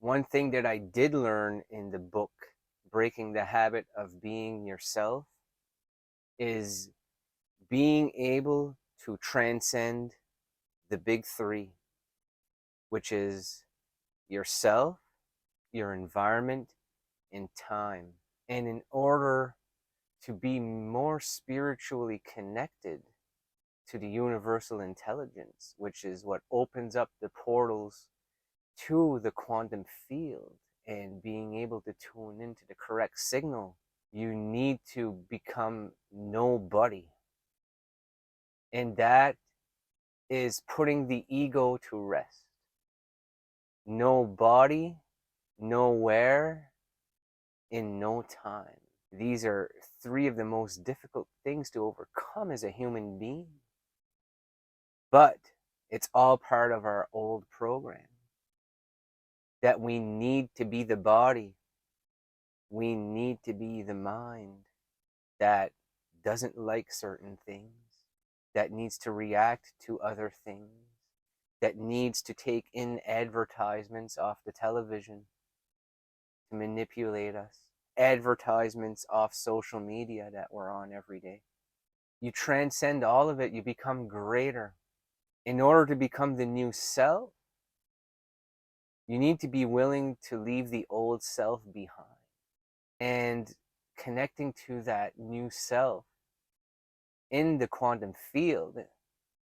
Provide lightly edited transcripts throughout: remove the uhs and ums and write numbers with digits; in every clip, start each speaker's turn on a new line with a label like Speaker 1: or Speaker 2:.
Speaker 1: One thing that I did learn in the book, Breaking the Habit of Being Yourself, is being able to transcend the big three, which is yourself, your environment, and time. And in order to be more spiritually connected to the universal intelligence, which is what opens up the portals to the quantum field and being able to tune into the correct signal, you need to become nobody. And that is putting the ego to rest. No body, nowhere, in no time. These are three of the most difficult things to overcome as a human being. But it's all part of our old program. That we need to be the body. We need to be the mind that doesn't like certain things, that needs to react to other things, that needs to take in advertisements off the television to manipulate us, advertisements off social media that we're on every day. You transcend all of it, you become greater. In order to become the new self, you need to be willing to leave the old self behind. And connecting to that new self in the quantum field,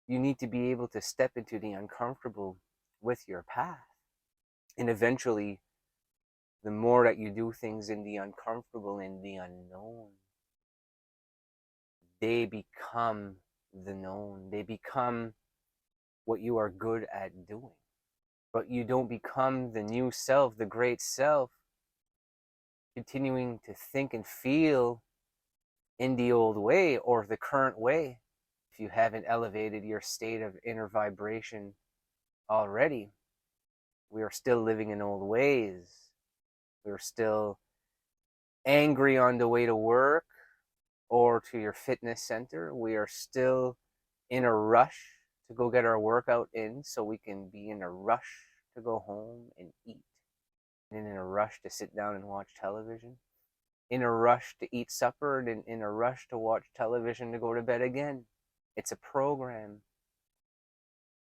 Speaker 1: you need to be able to step into the uncomfortable with your path. And eventually, the more that you do things in the uncomfortable, in the unknown, they become the known. They become what you are good at doing. But you don't become the new self, the great self, continuing to think and feel in the old way or the current way. If you haven't elevated your state of inner vibration already, we are still living in old ways. We're still angry on the way to work or to your fitness center. We are still in a rush to go get our workout in so we can be in a rush to go home and eat, and in a rush to sit down and watch television, in a rush to eat supper, and in a rush to watch television to go to bed again. It's a program.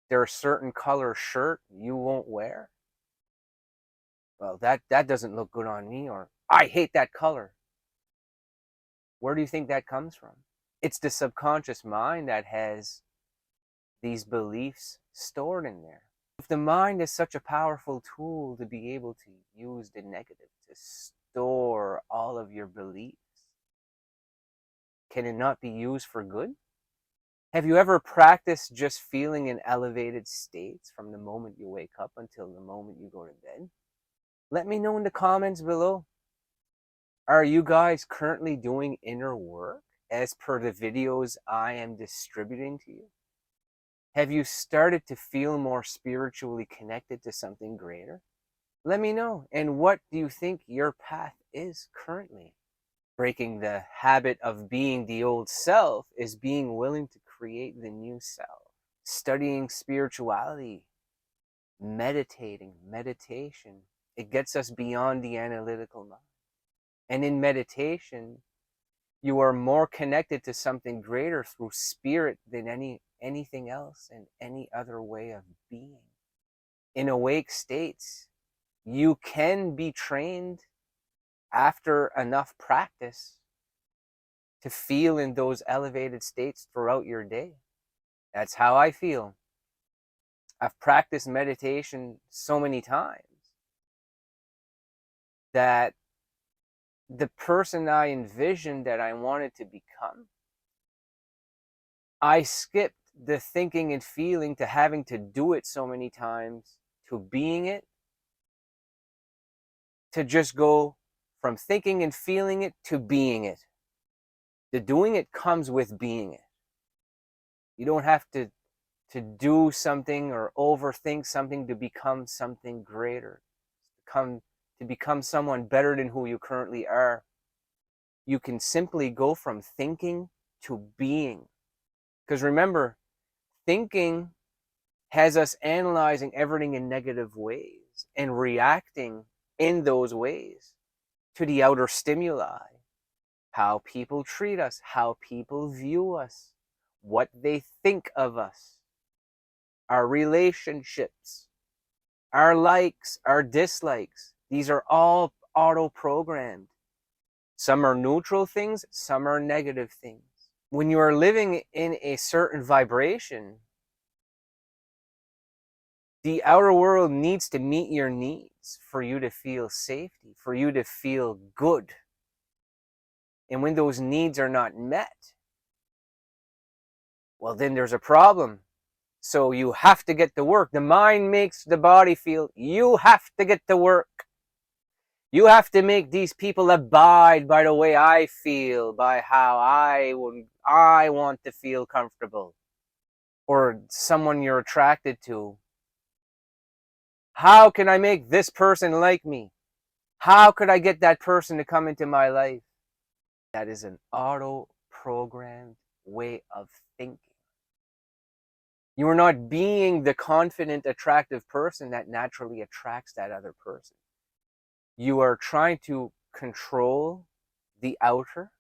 Speaker 1: There are certain color shirt you won't wear. Well, that doesn't look good on me, or I hate that color. Where do you think that comes from? It's the subconscious mind that has these beliefs stored in there. If the mind is such a powerful tool to be able to use the negative to store all of your beliefs, can it not be used for good? Have you ever practiced just feeling in elevated states from the moment you wake up until the moment you go to bed? Let me know in the comments below. Are you guys currently doing inner work as per the videos I am distributing to you? Have you started to feel more spiritually connected to something greater? Let me know. And what do you think your path is currently? Breaking the habit of being the old self is being willing to create the new self. Studying spirituality, meditation, it gets us beyond the analytical mind. And in meditation, you are more connected to something greater through spirit than anything else and any other way of being. In awake states, you can be trained after enough practice to feel in those elevated states throughout your day. That's how I feel. I've practiced meditation so many times that the person I envisioned that I wanted to become, I skipped the thinking and feeling to having to do it so many times to being it, to just go from thinking and feeling it to being it. The doing it comes with being it. You don't have to do something or overthink something to become something greater, to become someone better than who you currently are. You can simply go from thinking to being. Because remember, thinking has us analyzing everything in negative ways. emotions and reacting in those ways to the outer stimuli, how people treat us, how people view us, what they think of us, our relationships, our likes, our dislikes. These are all auto-programmed. Some are neutral things, some are negative things. When you are living in a certain vibration, the outer world needs to meet your needs for you to feel safety, for you to feel good. And when those needs are not met, well, then there's a problem. So you have to get to work. The mind makes the body feel you have to get to work. You have to make these people abide by the way I feel, by how I want to feel comfortable. Or someone you're attracted to. How can I make this person like me? How could I get that person to come into my life? That is an auto-programmed way of thinking. You are not being the confident, attractive person that naturally attracts that other person. You are trying to control the outer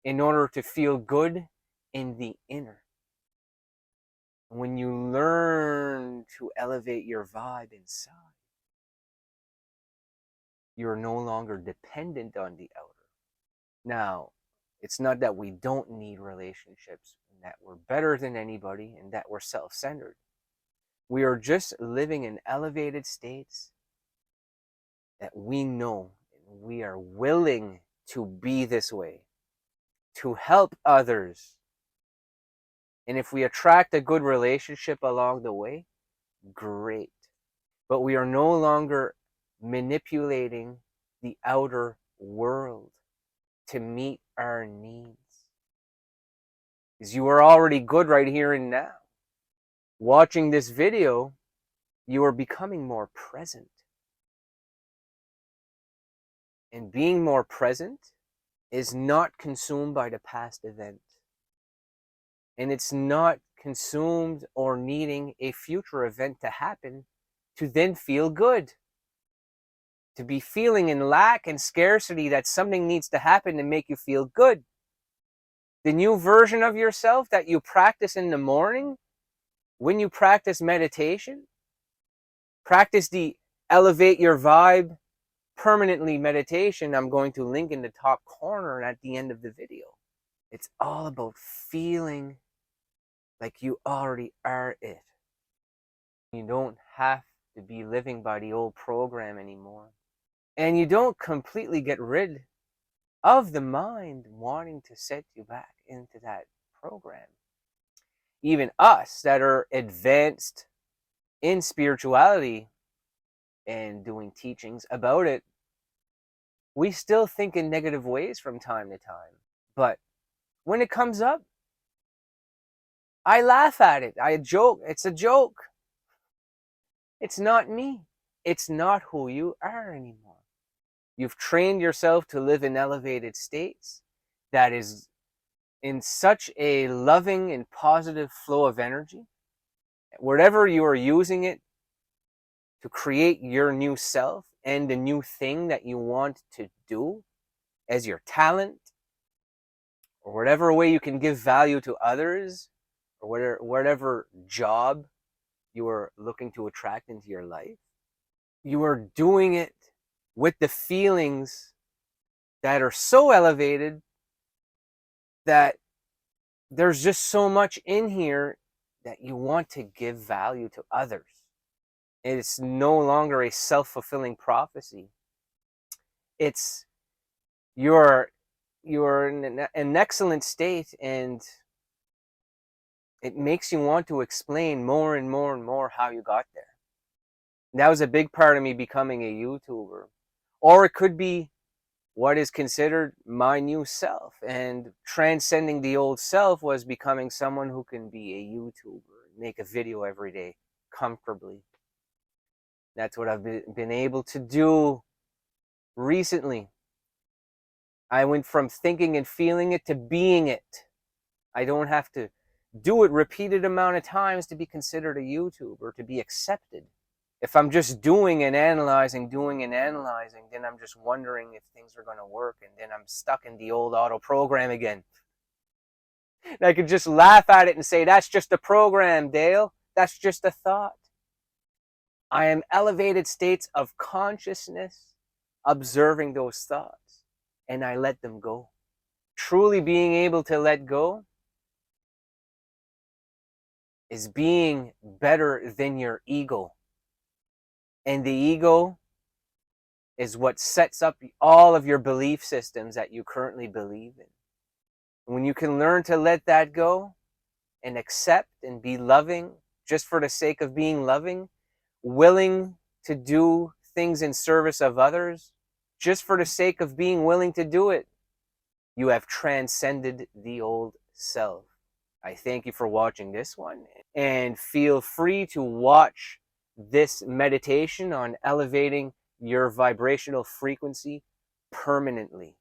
Speaker 1: in order to feel good in the inner. When you learn to elevate your vibe inside, you're no longer dependent on the outer. Now, it's not that we don't need relationships, and that we're better than anybody, and that we're self-centered. We are just living in elevated states that we know and we are willing to be this way, to help others. And if we attract a good relationship along the way, great. But we are no longer manipulating the outer world to meet our needs. Because you are already good right here and now. Watching this video, you are becoming more present. And being more present is not consumed by the past event. And it's not consumed or needing a future event to happen to then feel good. To be feeling in lack and scarcity that something needs to happen to make you feel good. The new version of yourself that you practice in the morning, when you practice meditation, practice the elevate your vibe permanently meditation I'm going to link in the top corner and at the end of the video. It's all about feeling like you already are it. You don't have to be living by the old program anymore. And you don't completely get rid of the mind wanting to set you back into that program. Even us that are advanced in spirituality and doing teachings about it, we still think in negative ways from time to time. But when it comes up, I laugh at it. I joke. It's a joke. It's not me. It's not who you are anymore. You've trained yourself to live in elevated states that is in such a loving and positive flow of energy. Wherever you are using it to create your new self and the new thing that you want to do as your talent, or whatever way you can give value to others, or whatever job you are looking to attract into your life, you are doing it with the feelings that are so elevated that there's just so much in here that you want to give value to others. It's no longer a self-fulfilling prophecy. It's you're in an excellent state, and it makes you want to explain more and more and more how you got there. That was a big part of me becoming a YouTuber. Or it could be what is considered my new self. And transcending the old self was becoming someone who can be a YouTuber, make a video every day comfortably. That's what I've been able to do recently. I went from thinking and feeling it to being it. I don't have to do it repeated amount of times to be considered a YouTuber, to be accepted. If I'm just doing and analyzing, then I'm just wondering if things are going to work, and then I'm stuck in the old auto program again. And I could just laugh at it and say, that's just a program, Dale. That's just a thought. I am elevated states of consciousness observing those thoughts, and I let them go. Truly being able to let go is being better than your ego. And the ego is what sets up all of your belief systems that you currently believe in. When you can learn to let that go and accept and be loving just for the sake of being loving, willing to do things in service of others just for the sake of being willing to do it, you have transcended the old self. I thank you for watching this one, and feel free to watch this meditation on elevating your vibrational frequency permanently.